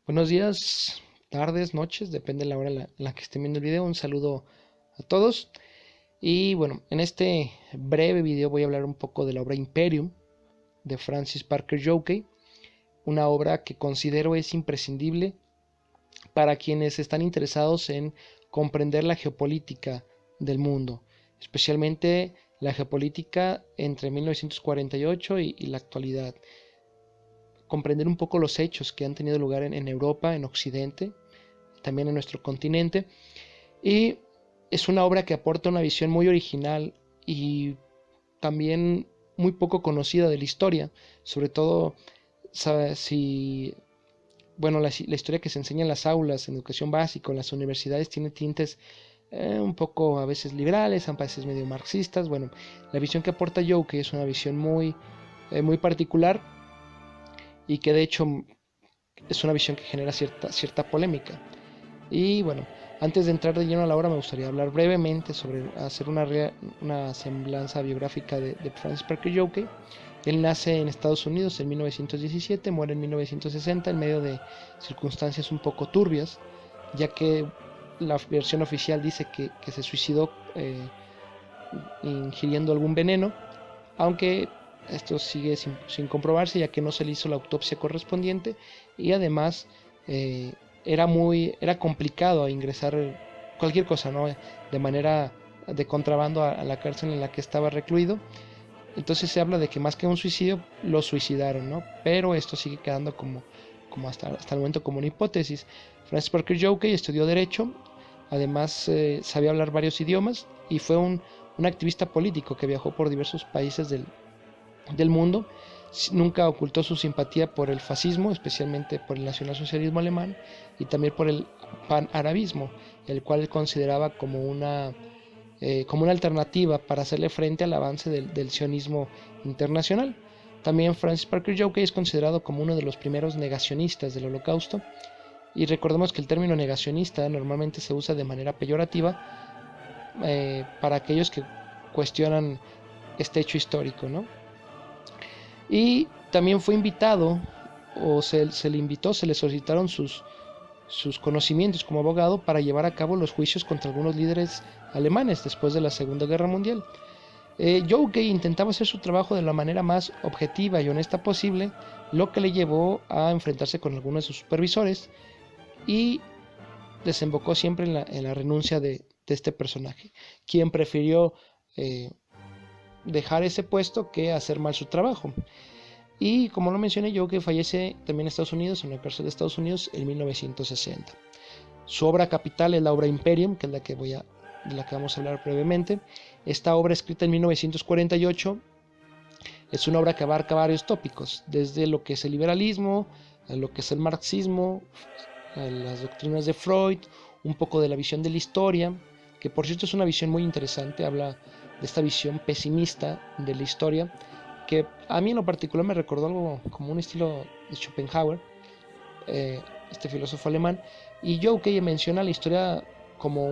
Buenos días, tardes, noches, depende de la hora en la que estén viendo el video. Un saludo a todos. Y bueno, en este breve video voy a hablar un poco de la obra Imperium de Francis Parker Yockey, una obra que considero es imprescindible para quienes están interesados en comprender la geopolítica del mundo, especialmente la geopolítica entre 1948 y la actualidad. Comprender un poco los hechos que han tenido lugar en Europa, en Occidente, también en nuestro continente. Y es una obra que aporta una visión muy original y también muy poco conocida de la historia, sobre todo si, bueno, la historia que se enseña en las aulas, en educación básica, en las universidades, tiene tintes un poco a veces liberales, a veces medio marxistas. Bueno, la visión que aporta Joe, que es una visión muy particular y que de hecho es una visión que genera cierta polémica. Y bueno, antes de entrar de lleno a la obra, me gustaría hablar brevemente sobre hacer una semblanza biográfica de Francis Parker Yockey. Él nace en Estados Unidos en 1917, muere en 1960 en medio de circunstancias un poco turbias, ya que la versión oficial dice que se suicidó ingiriendo algún veneno, aunque esto sigue sin comprobarse, ya que no se le hizo la autopsia correspondiente y además eh, era complicado ingresar cualquier cosa, ¿no? De manera de contrabando a la cárcel en la que estaba recluido. Entonces se habla de que más que un suicidio lo suicidaron, ¿no? Pero esto sigue quedando como hasta el momento como una hipótesis. Francis Parker Yockey estudió derecho, además sabía hablar varios idiomas y fue un activista político que viajó por diversos países del mundo. Nunca ocultó su simpatía por el fascismo, especialmente por el nacionalsocialismo alemán y también por el panarabismo, el cual él consideraba como una alternativa para hacerle frente al avance del sionismo internacional. También Francis Parker Yockey es considerado como uno de los primeros negacionistas del Holocausto, y recordemos que el término negacionista normalmente se usa de manera peyorativa para aquellos que cuestionan este hecho histórico, ¿no? Y también fue invitado, o se le invitó, se le solicitaron sus conocimientos como abogado para llevar a cabo los juicios contra algunos líderes alemanes después de la Segunda Guerra Mundial. Yockey intentaba hacer su trabajo de la manera más objetiva y honesta posible, lo que le llevó a enfrentarse con algunos de sus supervisores y desembocó siempre en la renuncia de este personaje, quien prefirió eh, dejar ese puesto que hacer mal su trabajo. Y como lo mencioné yo, que fallece también en Estados Unidos, en la cárcel de Estados Unidos, en 1960. Su obra capital es la obra Imperium, que es de la que vamos a hablar brevemente. Esta obra, escrita en 1948, es una obra que abarca varios tópicos, desde lo que es el liberalismo, a lo que es el marxismo, a las doctrinas de Freud, un poco de la visión de la historia, que por cierto es una visión muy interesante, habla de esta visión pesimista de la historia, que a mí en lo particular me recordó algo como un estilo de Schopenhauer, este filósofo alemán, y Joe menciona la historia como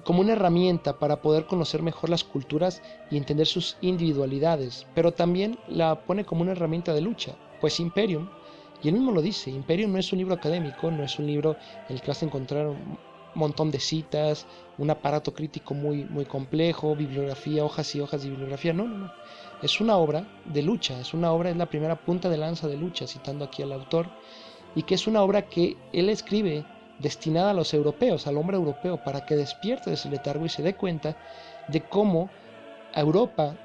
como una herramienta para poder conocer mejor las culturas y entender sus individualidades, pero también la pone como una herramienta de lucha, pues Imperium, y él mismo lo dice, Imperium no es un libro académico, no es un libro en el que vas a encontrar un montón de citas, un aparato crítico muy complejo, bibliografía, hojas y hojas de bibliografía, no. Es una obra de lucha, es la primera punta de lanza de lucha, citando aquí al autor, y que es una obra que él escribe destinada a los europeos, al hombre europeo, para que despierte de ese letargo y se dé cuenta de cómo Europa,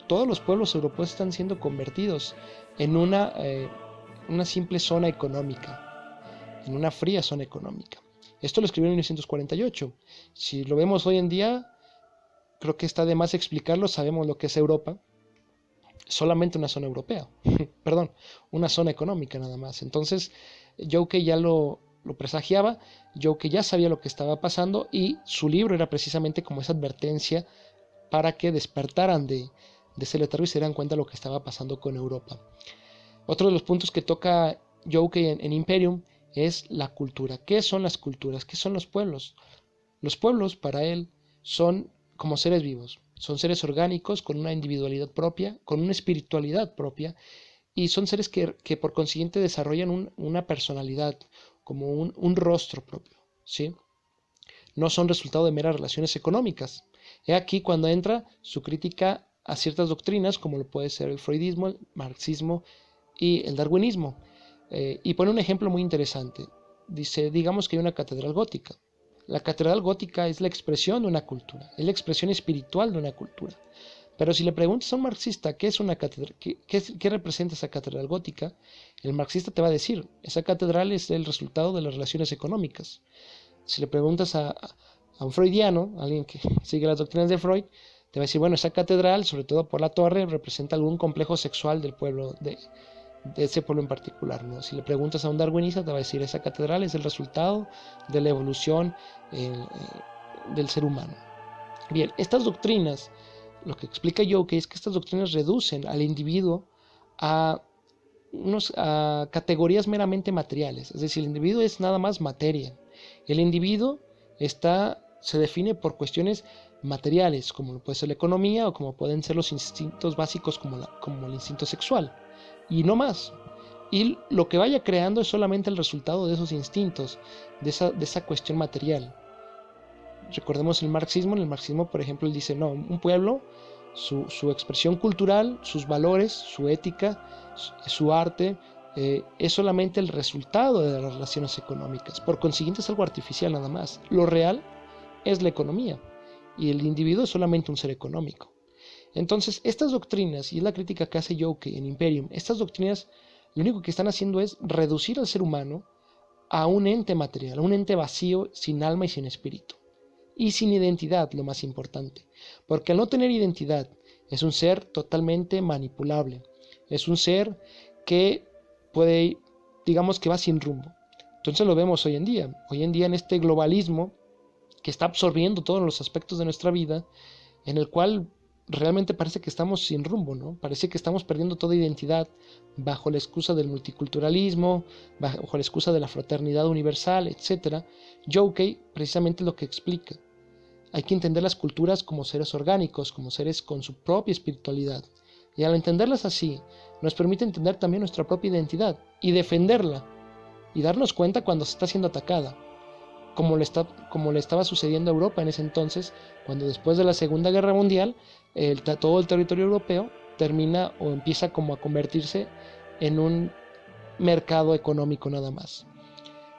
todos los pueblos europeos están siendo convertidos en una simple zona económica, en una fría zona económica. Esto lo escribió en 1948. Si lo vemos hoy en día, creo que está de más explicarlo, sabemos lo que es Europa, solamente una zona europea, perdón, una zona económica nada más. Entonces, Joe ya lo presagiaba, Joe ya sabía lo que estaba pasando y su libro era precisamente como esa advertencia para que despertaran de ese letargo y se dieran cuenta de lo que estaba pasando con Europa. Otro de los puntos que toca Joe en Imperium es la cultura. ¿Qué son las culturas? ¿Qué son los pueblos? Los pueblos para él son como seres vivos, son seres orgánicos con una individualidad propia, con una espiritualidad propia, y son seres que por consiguiente desarrollan una personalidad, como un rostro propio, ¿sí? No son resultado de meras relaciones económicas. He aquí cuando entra su crítica a ciertas doctrinas, como lo puede ser el freudismo, el marxismo y el darwinismo. Y pone un ejemplo muy interesante. Dice, digamos que hay una catedral gótica. La catedral gótica es la expresión de una cultura, es la expresión espiritual de una cultura. Pero si le preguntas a un marxista qué es una catedral, qué representa esa catedral gótica, el marxista te va a decir, esa catedral es el resultado de las relaciones económicas. Si le preguntas a un freudiano, a alguien que sigue las doctrinas de Freud, te va a decir, bueno, esa catedral, sobre todo por la torre, representa algún complejo sexual del pueblo, de ese pueblo en particular, ¿no? Si le preguntas a un darwinista, te va a decir, esa catedral es el resultado de la evolución del ser humano. Bien, estas doctrinas, lo que explica Yoke es que estas doctrinas reducen al individuo a a categorías meramente materiales, es decir, el individuo es nada más materia. El individuo se define por cuestiones materiales, como puede ser la economía o como pueden ser los instintos básicos como el instinto sexual, y no más. Y lo que vaya creando es solamente el resultado de esos instintos, de esa cuestión material. Recordemos el marxismo. En el marxismo, por ejemplo, él dice, no, un pueblo, su expresión cultural, sus valores, su ética, su arte, es solamente el resultado de las relaciones económicas. Por consiguiente es algo artificial nada más. Lo real es la economía y el individuo es solamente un ser económico. Entonces, estas doctrinas, y es la crítica que hace Yoke en Imperium, estas doctrinas lo único que están haciendo es reducir al ser humano a un ente material, a un ente vacío, sin alma y sin espíritu. Y sin identidad, lo más importante. Porque al no tener identidad, es un ser totalmente manipulable. Es un ser que puede, digamos que va sin rumbo. Entonces lo vemos hoy en día. Hoy en día en este globalismo que está absorbiendo todos los aspectos de nuestra vida, en el cual realmente parece que estamos sin rumbo, ¿no? Parece que estamos perdiendo toda identidad bajo la excusa del multiculturalismo, bajo la excusa de la fraternidad universal, etc. Yoke precisamente lo que explica. Hay que entender las culturas como seres orgánicos, como seres con su propia espiritualidad. Y al entenderlas así, nos permite entender también nuestra propia identidad y defenderla y darnos cuenta cuando se está siendo atacada, como le estaba sucediendo a Europa en ese entonces, cuando después de la Segunda Guerra Mundial, todo el territorio europeo termina o empieza como a convertirse en un mercado económico nada más.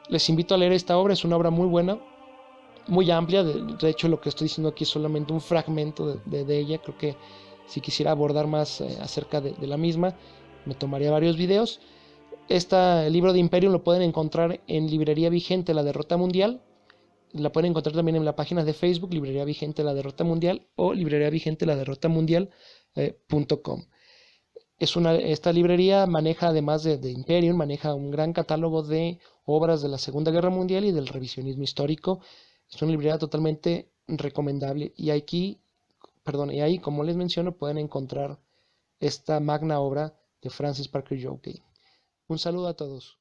Les invito a leer esta obra, es una obra muy buena, muy amplia. De hecho, lo que estoy diciendo aquí es solamente un fragmento de ella. Creo que si quisiera abordar más acerca de la misma, me tomaría varios videos. El libro de Imperium lo pueden encontrar en Librería Vigente La Derrota Mundial. La pueden encontrar también en la página de Facebook, Librería Vigente La Derrota Mundial, o Librería Vigente La Derrota Mundial.com. Esta librería maneja, además de Imperium, maneja un gran catálogo de obras de la Segunda Guerra Mundial y del revisionismo histórico. Es una librería totalmente recomendable. Y ahí, como les menciono, pueden encontrar esta magna obra de Francis Parker Yoke. Un saludo a todos.